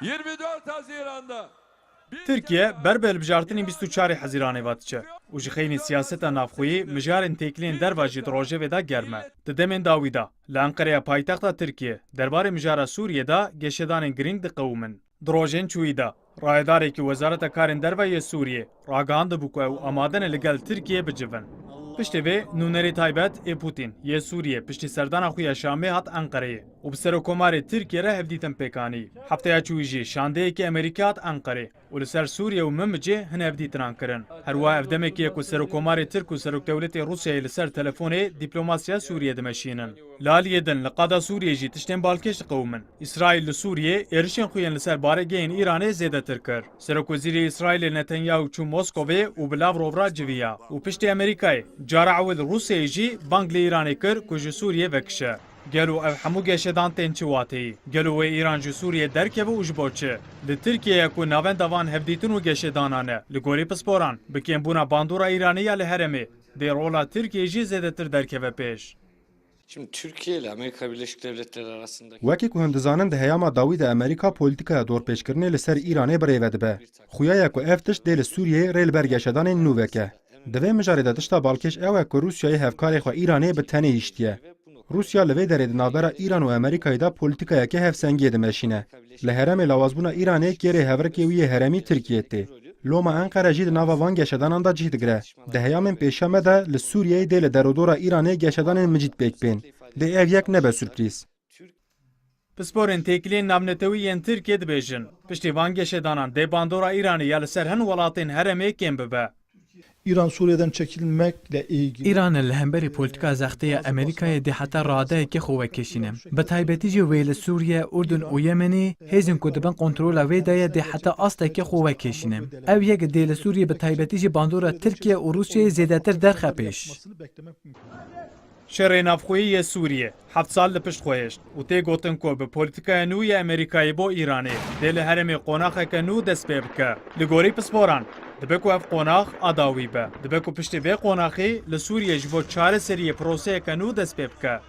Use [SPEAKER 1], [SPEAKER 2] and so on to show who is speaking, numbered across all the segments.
[SPEAKER 1] 24 Haziran'da
[SPEAKER 2] Türkiye berber bijartinên 24 Hezîranê ve diçe û ji xênî siyaseta navxweyî mijarên têkilên derva jî di rojevê de germe. Di demên dawî de li Enqereya paytexta Tirkiye derbarê mijara Sûriyê de geşedanên girîng diqewîmin. Di rojên çûyî de rayedarekî Wezareta Karên Derve yê Sûriyê ragihandibû ku ew amade ne li gel Tirkiye bicivin. Piştî vê nûnerê taybet ê Putin yê Sûriye piştî serdana xwe ya Şamê hat Enqereyê û bi serokkomarê Tirkiye re hevdîtin pêkanî. Hefteya çûyî jî şandeyekî Amerîkî hat Enqerê û li ser Sûriye û Mimicê hin hevdîtinan kirin. Herwiha ev demekî ye ku serokkomarê Tirk û Serokdewletê Rûsyayê li ser telefonê dîplomasiya Sûriye dimeşînin. Li aliyê din li qada Sûriyê jî tiştên balkêş diqewîmin. İsraîl li Sûriyê êrişên xwe yên li ser baregehên Îranê zêdetir kir. Serokwezîrê İsraîlê Netanyahu çû Moskovê û bi Lavrov re civiya û piştî Amerîkayê cara ew li Rûsyayê jî bang li Îranê kir ku ji Sûriyê vekişe. Gelo ev hemû geşedan tên çi wateyî. Gelo wê Îran ji Sûriyê derkeve û ji bo çi. Li Tirkiyeyê ku navenda van hevdîtin û geşedanan e, li gorî pisporan, bi kêmbûna bandora Îranî ya li herêmê, dê rola Tirkiye jî zêdetir derkeve pêş.
[SPEAKER 3] Şimdi Türkiye ile Amerika Birleşik Devletleri arasındaki
[SPEAKER 4] Wekî ku hûn dizanin di heyama dawî de Amerîka polîtikaya dorpêşkirinê li ser Îranê birêve dibe. Xuyaya ku ev tişt dê li Sûriyeyê rê li ber geşedanên nû veke. Di vê mijarê de tişta balkêş ew e ku Rûsyayê hevkarê xwe Îranê bi tenê hîştiye. Rusya li vê derê di navbera Îran û Amerîkayê de polîtikayeke hevsengiyê dimeşîne. Li herêmê lawazbûna Îranê kerê hevrikê wî yê herêmî Tirkiyeyê tê. Loma Enqere jî di nava van geşedanan da cih digire. Di heyamên pêşeme de li Sûriyeyê dê li derodora Îranê geşedanên micît pêk bên. Dê ev yek nebe sürprîz.
[SPEAKER 2] Pisporên têkiliyên navnetewî yên Tirkiye dibêjin. Piştî van geşedanan dê bandora Îranê ya li ser hin welatên herêmê kêm bibe.
[SPEAKER 5] İran Suriye'den çekilmekle ilgili
[SPEAKER 6] İran li hemberî polîtika zexteya Amerîkayê dê heta radeyekê xwe vekişîne. Bi taybetî jî wê li Sûriye, Urdun û Yemenê hêzên ku dibin kontrola wê de ye dê heta astekê xwe vekişîne. Ev yek dê li Sûriye bi taybetî jî bandora Tirkiye û Rûsyayê zêdetir derxe pêş.
[SPEAKER 2] Şerê navxweyî yê Sûriye 7 sal li pişt xwehişt û tê gotin ku bi polîtikaya nû yê Amerîkayê bo Îranê dê li herêmê qonaxeke nû dest pê bike. Li gorî pisporan dibe ku ev qonax adawî be. Dibe ku piştî vê qonaxê li Sûriye ji bo çareseriyê proseyeke nû dest pê bike.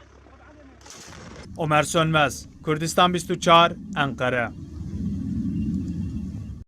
[SPEAKER 2] Ömer Sönmez, Kurdistan 24, Enqere.